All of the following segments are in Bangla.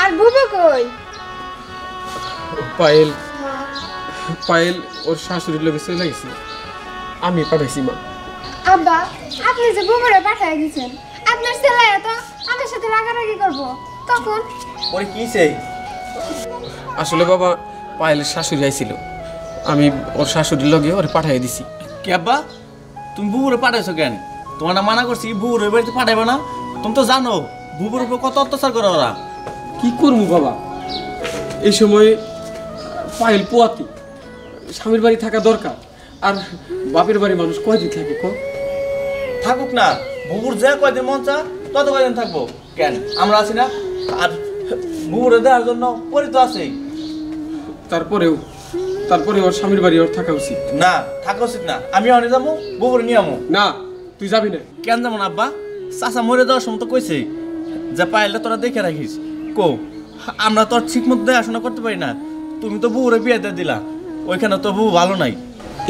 আর বুবু কই? পায়েল পায়েল ওর শাশুড়ির লোকে চলে গেছে, আমি পাঠাইছি মা। আব্বা, আপনি যে বুবুরে পাঠায় দিয়েছেন, আপনার ছেলে তো আমার সাথে রাগারাগি করবো তখন? ওরে কি চাই? আসলে বাবা, পায়েলের শাশুড়ি আইছিল, আমি ওর শাশুড়ির লগে ওরে পাঠাই দিছি। কে আব্বা, তুমি বুবুরে পাঠাইছো কেন? তোমার না মানা করছি বুবুর ওই বাড়িতে পাঠাইবে না? তুমি তো জানো বুবুর উপর কত অত্যাচার করে ওরা। কি করবো বাবা, এই সময় পায়েল পোয়াতি, স্বামীর বাড়ি থাকা দরকার, আর বাপের বাড়ি মানুষ কয়দিন থাকে কো? থাকুক না, বুবুর যে কয়দিন মন চা তত কয়দিন থাকবো কেন? আমরা আছি না? আর বুবুরে দেওয়ার জন্য পরি তো আছে। তারপরেও ওর স্বামীর বাড়ি ওর থাকা উচিত না, থাকা উচিত না। আমি অনে যাবো, বুবুরে নিয়ে আমো। না, তুই যাবি না। কেন যাবো না আব্বা? চাচা মরে যাওয়ার সময় তো কইছে যে পাইলে তোরা দেখে রাখিস। কো আমরা তো ঠিক মতো দেখাশোনা করতে পারি না। তুমি তো বুবুরে বিয়ে দিয়ে দিলা, ওইখানে তো বুবু ভালো নাই।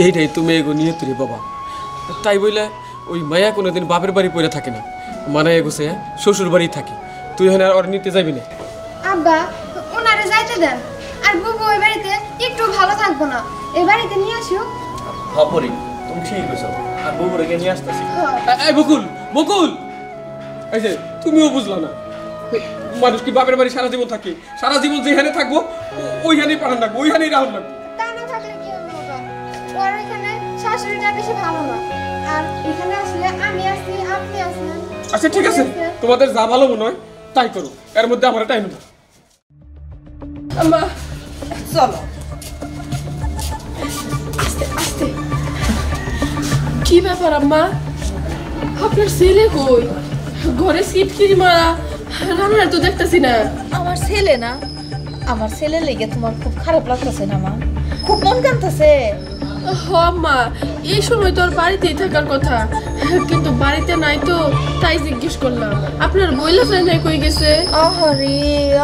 এইটাই তুমি এগো নিয়ে তুলি বাবা। তাই বইলে ওই মায়া কোনোদিন বাপের বাড়ি পড়ে থাকে না, মানায় এগোছে শ্বশুর বাড়ি থাকে। তুই এখানে আর ওর নিতে যাবি না। আব্বা, ওনারে যাইতে দেন, আর বুবু ওই বাড়িতে একটু ভালো থাকবো না, এই বাড়িতে নিয়ে আসিও। হপরি, তুমি ঠিক কইছো। আর বুবুরে নিয়ে আসতেছি। এই বকুল, বকুল, এই যে তুমিও বুঝলা না, মানুষ কি বাপের বাড়ি সারা জীবন থাকে? সারা জীবন যেখানে থাকবো ওইখানেই পাঠান রাখবো, ওইখানেই রাহুল রাখবো। তা না থাকলে কি হবে বাবা? ওর এখানে শাশুড়িটা বেশি ভালো না, আর এখানে আসলে আমি আছি, আপনি আছেন। আচ্ছা ঠিক আছে, তোমাদের যা ভালো মনে হয় তাই করো, এর মধ্যে আমার টাইম না। আম্মা চলো। আস্তে কি ব্যাপার আম্মা? আপনার ছেলে কই? ঘরে সিটকিরি মারা, রান্নার তো দেখতেছি না। আমার ছেলে না, আমার ছেলে লেগে তোমার খুব খারাপ লাগতেছে না মা? খুব মন কাঁদতেছে? হ আম্মা, এই সময় তো আর বাড়িতেই থাকার কথা, কিন্তু বাড়িতে নাই তো, তাই জিজ্ঞেস করলাম। আপনার বইলা চাই নাই কই গেছে? আহারে,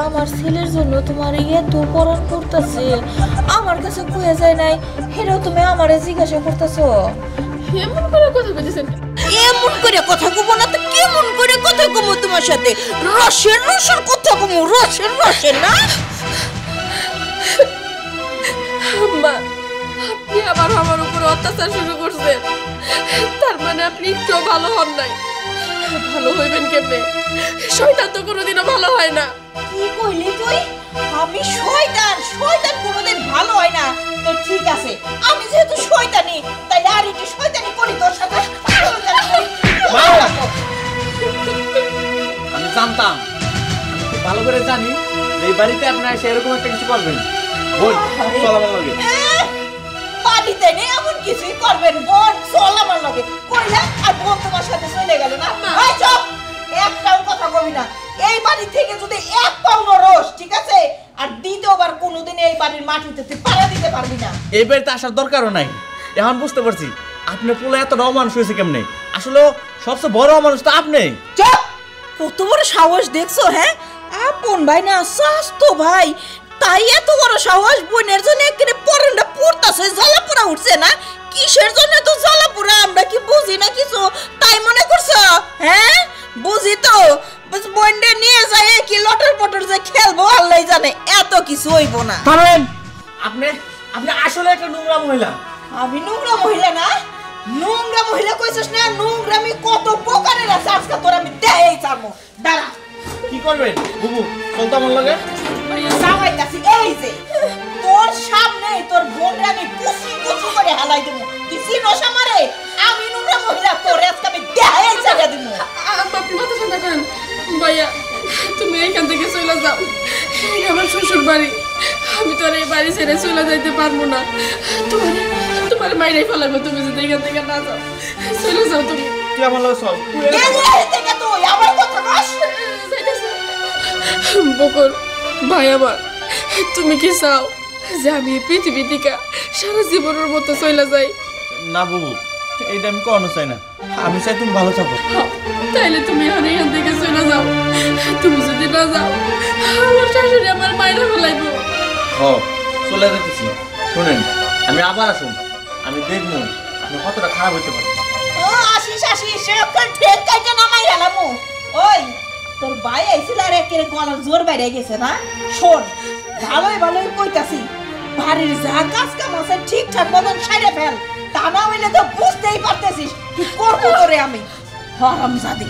আমার ছেলের জন্য তোমার এত পরাণ করতেছে, আমার কাছে কয়ে যায় নাই, হেরাও তুমি আমারে জিজ্ঞাসা করতেছো? এমন করে কথা কইতেছেন? এমন করে কথা কব না তো কেমন করে কথা কব তোমার সাথে? রসের কথা কব, রসের না? আম্মা, আপনি আবার আমার উপর অত্যাচার শুরু করছেন, তার মানে আপনি একটু ভালো হন নাই। ভালো হইবেন কেমনে? শয়তান তো কোনোদিনও ভালো হয় না। কি কইলি তুই? আমি শয়তান কোনোদিন ভালো হয় না? তো ঠিক আছে, আমি যেহেতু শয়তানি, তাইলে আর একটু শয়তানি করি তোর সাথে। আমি জানতাম, ভালো করে জানি এই বাড়িতে আপনারা এসে এরকম একটা কিছু করবেন। বোন, চল আমার লগে। বাড়িতে নেই এমন কিছুই করবেন? বোন চল আমার লগে কইলা, আর বোন তোমার সাথে চলে গেল না? এই চুপ, একটাও কথা কবি না। এই বাড়ি থেকে যদি এক পাউনো রস, ঠিক আছে, আর দ্বিতীয়বার কোনোদিন এই বাড়ির মাটিতে তুই পাড়া দিতে পারবি না। এই বাড়িতে আসার দরকারও নাই। এখন বুঝতে পারছি আপনার পোলা এত অমানুষ হয়েছে কেমনে। আসলে সবচেয়ে বড় অমানুষ তো আপনি। চুপ! কত বড় সাহস দেখছো? হ্যাঁ, আপন ভাই না স্বাস্থ্য ভাই, তাই এত বড় সাহস? বোনের জন্য একেবারে পরনটা পড়তাছে, জ্বালাপোড়া উঠছে না? কিসের জন্য তো জ্বালাপোড়া? আমরা কি বুঝি না কিছু, তাই মনে করছো? হ্যাঁ, বুঝি তো। বোনটা নিয়ে যায় কি লটর পটর যে খেলবো আল্লাহ জানে, এত কিছু হইব না। পারেন আপনি আপনি আসলে একটা নোংরা মহিলা। আমি নোংরা মহিলা না? নোংরা মহিলা কইছস না? নোংরামি কত প্রকারের আছে, আজকে তোর আমি দেই চামু। দাঁড়া, কি করবেন বুবু? চল তো আমার লগে। সামাইতাছি এই যে তোর সামনে তোর বোনরে আমি কুচি কুচি করে হালাই দেবো। তুই চিনোস আমারে? আমি নোংরা মহিলা, তোর আজকে আমি দেই চালা দেবো। আপনি মাথা ঠান্ডা করেন ভাইয়া, তুমি এখান থেকে চলে যাও, এটা আমার শ্বশুর বাড়ি, আমি তো আর এই বাড়ি ছেড়ে চলে যাইতে পারবো না। তোমার মাইরাই ফেলাবো তুমি যদি এখান থেকে না যাও। চলে যাও তুমি। তুই আমার লগে চল। এই থেকে তুই আমার কথা কস? বকুল ভাই আমার, তুমি কি চাও যে আমি পৃথিবী থেকে সারা জীবনের মতো চলে যাই? না বুবু, এইটা আমি কখনো চাই না। আমি চাই তুমি ভালো থাকো। তাইলে তুমি এখান থেকে চলে যাও। তুমি যদি না যাও, আমার শাশুড়ি আমার মায়েরা ফেলাইবো। চলে যেতেছি। শোনেন, আমি আবার আসুন, আমি দেখবো আপনি কতটা খারাপ হইতে পারেন। আসিস আসিস, এখন ঠিক কাজে নামাই গেলাম। ওই তোর ভাই আইছিল আর একেবারে গলার জোর বাইরে গেছে না শোন ভালোই ভালোই কইতাছি বাড়ির যা কাজ কাম আছে ঠিকঠাক মতন সাইডে ফেল তা না হইলে তো বুঝতেই পারতেছিস কি করবো তোরে আমি হারামজাদি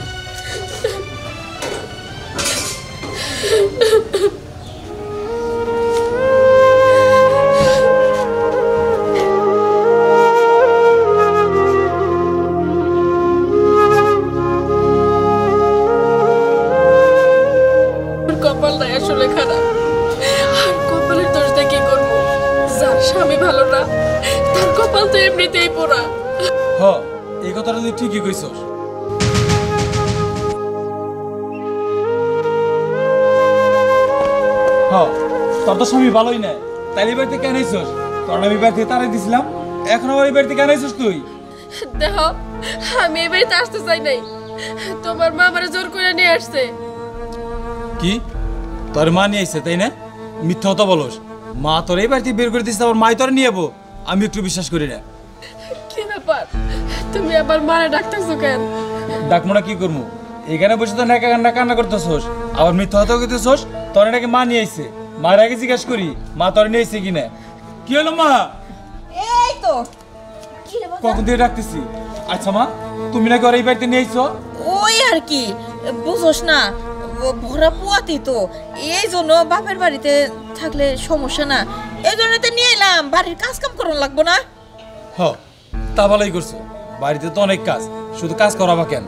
কপালটাই আসলে খারাপ আর কপালের দোষটা কি করবো যার স্বামী ভালো না তার কপাল তো এমনিতেই পোড়া হ এই কথাটা তুই ঠিকই কইছস হ তোর তো স্বামী ভালোই না তাইলে বাড়িতে কেন আইছস তোর আমি বাড়িতে তারাই দিছিলাম এখন আমার এই বাড়িতে কেন আইছস তুই দেখো আমি এই বাড়িতে আসতে চাই নাই তোমার মা আমারে জোর করে নিয়ে আসছে কি তোর মা নিয়ে আইছে তাই না মিথ্যা কথা বলস মা তোর এই বাড়িতে বের করে দিচ্ছে আবার মাই তোর নিয়ে যাবো আমি একটু বিশ্বাস করি না কি ব্যাপার তুমি আবার মারে ডাকতেছো কেন ডাকবো না কি করবো এখানে বসে তো নাকা কান্না কান্না করতেছস আবার মিথ্যা কথা কইতেছস তোর নাকি মা নিয়ে আইছে মার আগে জিজ্ঞাসা করি মা তোর নিয়ে আইছে কিনা কি হলো মা এই তো কি রে বাবা? কখন দিয়ে ডাকতেছি আচ্ছা মা তুমি নাকি ওর এই বাড়িতে নিয়ে আইছো ওই আর কি বুঝোস না ভরা পুয়াতি তো এই জন্য বাপের বাড়িতে থাকলে সমস্যা না এই জন্য তো নিয়ে এলাম বাড়ির কাজ কাম করুন লাগবো না হ তা ভালোই করছো বাড়িতে তো অনেক কাজ শুধু কাজ করাবা কেন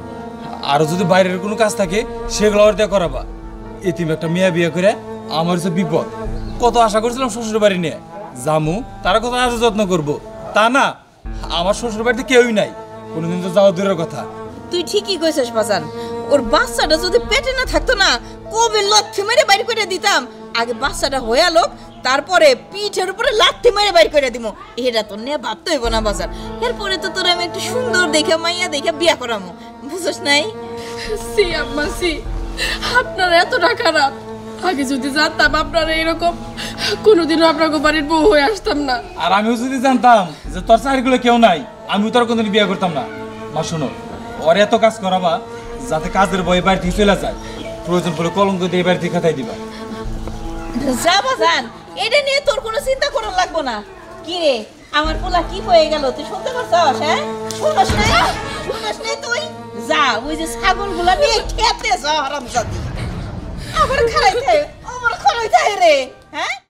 আরো যদি বাইরের কোনো কাজ থাকে সেগুলো ওর দিয়ে করাবা এতিম একটা মেয়ে বিয়ে করে আমার হচ্ছে বিপদ কত আশা করছিলাম শ্বশুর বাড়ি নিয়ে জামু তারা কত আজ যত্ন করবো তা না আমার শ্বশুর বাড়িতে কেউই নাই কোনোদিন তো যাওয়া দূরের কথা তুই ঠিকই কইছিস বাজান ওর বাচ্চাটা যদি পেটে না থাকতো না কবে লাথি মেরে বাইর করে দিতাম আগে বাচ্চাটা হয়ে লোক তারপরে পিঠের উপরে লাথি মেরে বাইর করে দিব এটা তো নিয়ে ভাবতে হইব না বাজার এরপরে তো তোর আমি একটু সুন্দর দেখে মাইয়া দেখে বিয়া করামো বুঝছ নাই সি আম্মা সি আপনার এতটা খারাপ আগে যদি জানতাম আপনারা এরকম কোনোদিনও আপনার বাড়ির বউ হয়ে আসতাম না আর আমিও যদি জানতাম যে তোর চাকরিগুলো কেউ নাই আমিও তোর কোনোদিন বিয়ে করতাম না মা শোনো ওর এত কাজ করাবা যাতে কাজের বই বাড়ি থেকে চলে যায় প্রয়োজন পড়লে কলঙ্ক দিয়ে বাড়ি থেকে খাতাই দিবা যা বাজান এটা নিয়ে তোর কোনো চিন্তা করার লাগবো না কি রে আমার পোলা কি হয়ে গেল তুই শুনতে পারছস হ্যাঁ শুনস নাই তুই যা ওই যে ছাগলগুলা নিয়ে খেতে যা হারামজাদি আবার খাইতে ও